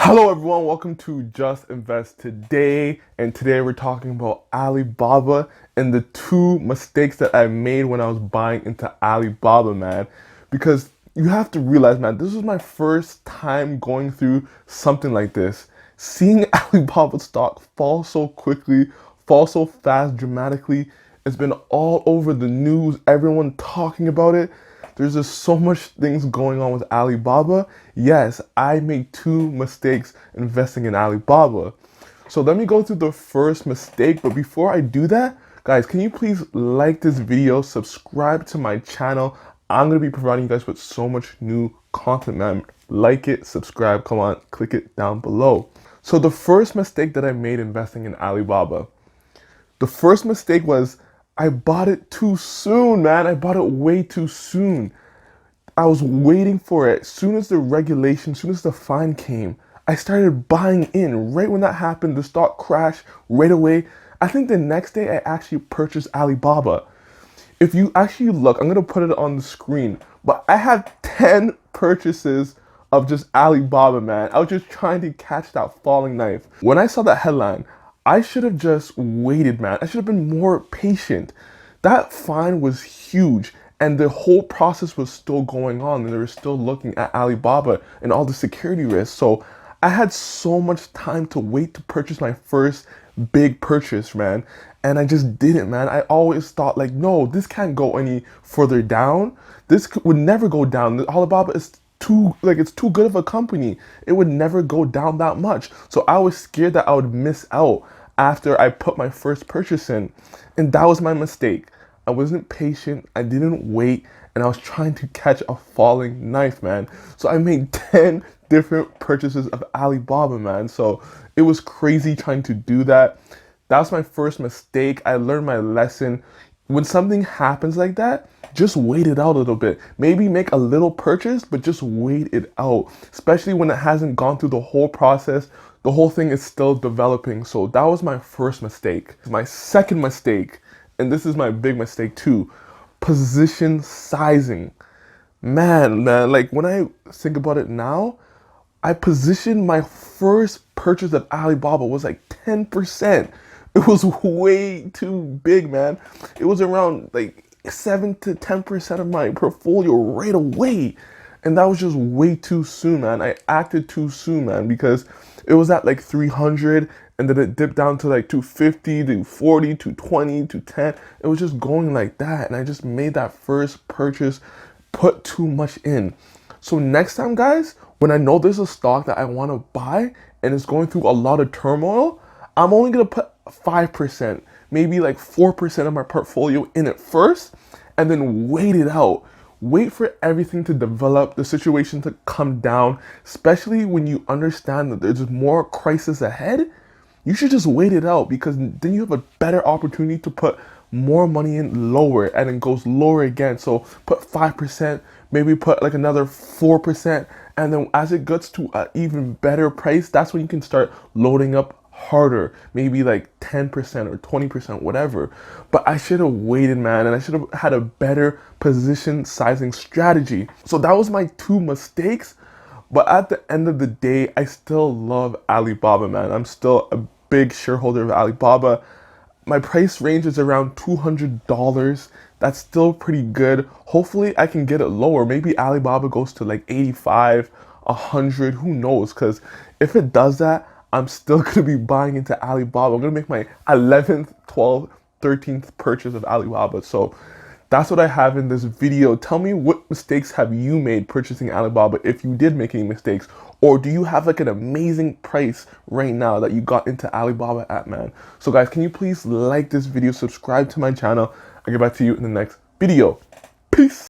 Hello everyone, welcome to Just Invest Today, and today we're talking about Alibaba and the two mistakes that I made when I was buying into Alibaba, man. Because you have to realize, man, this was my first time going through something like this. Seeing Alibaba stock fall so quickly, fall so fast, dramatically, it's been all over the news, everyone talking about it. There's just so much things going on with Alibaba. Yes, I made two mistakes investing in Alibaba. So let me go through the first mistake. But before I do that, guys, can you please like this video, subscribe to my channel. I'm going to be providing you guys with so much new content, man. Like it, subscribe, come on, click it down below. So the first mistake that I made investing in Alibaba, the first mistake was I bought it too soon, man. I bought it way too soon. I was waiting for it. Soon as the regulation, soon as the fine came, I started buying in. Right when that happened, the stock crashed right away. I think the next day I actually purchased Alibaba. If you actually look, I'm gonna put it on the screen, but I had 10 purchases of just Alibaba, man. I was just trying to catch that falling knife. When I saw that headline, I should have just waited, man. I should have been more patient. That fine was huge, and the whole process was still going on, and they were still looking at Alibaba and all the security risks. So I had so much time to wait to purchase my first big purchase, man. And I just didn't, man. I always thought, like, no, this can't go any further down. Would never go down. Alibaba is it's too good of a company. It would never go down that much. So I was scared that I would miss out after I put my first purchase in. And that was my mistake. I wasn't patient, I didn't wait, and I was trying to catch a falling knife, man. So I made 10 different purchases of Alibaba, man. So it was crazy trying to do that. That was my first mistake. I learned my lesson. When something happens like that, just wait it out a little bit. Maybe make a little purchase, but just wait it out. Especially when it hasn't gone through the whole process. The whole thing is still developing. So that was my first mistake. My second mistake, and this is my big mistake too, position sizing. Man, like when I think about it now, I positioned my first purchase of Alibaba was like 10%. It was way too big, man. It was around like 7 to 10% of my portfolio right away. And that was just way too soon, man. I acted too soon, man, because it was at like 300 and then it dipped down to like 250, to 40, to 20, to 10. It was just going like that. And I just made that first purchase, put too much in. So next time, guys, when I know there's a stock that I want to buy and it's going through a lot of turmoil, I'm only going to put 5%, maybe like 4% of my portfolio in it first, and then wait it out. Wait for everything to develop, the situation to come down, especially when you understand that there's more crisis ahead. You should just wait it out, because then you have a better opportunity to put more money in lower, and it goes lower again. So put 5%, maybe put like another 4%, and then as it gets to an even better price, that's when you can start loading up harder, maybe like 10% or 20%, whatever. But I should have waited, man, and I should have had a better position sizing strategy. So that was my two mistakes. But at the end of the day, I still love Alibaba, man. I'm still a big shareholder of Alibaba. My price range is around $200. That's still pretty good. Hopefully I can get it lower. Maybe Alibaba goes to like 85, 100, who knows? Because if it does that, I'm still going to be buying into Alibaba. I'm going to make my 11th, 12th, 13th purchase of Alibaba. So that's what I have in this video. Tell me, what mistakes have you made purchasing Alibaba, if you did make any mistakes? Or do you have like an amazing price right now that you got into Alibaba at, man? So guys, can you please like this video, subscribe to my channel? I'll get back to you in the next video. Peace.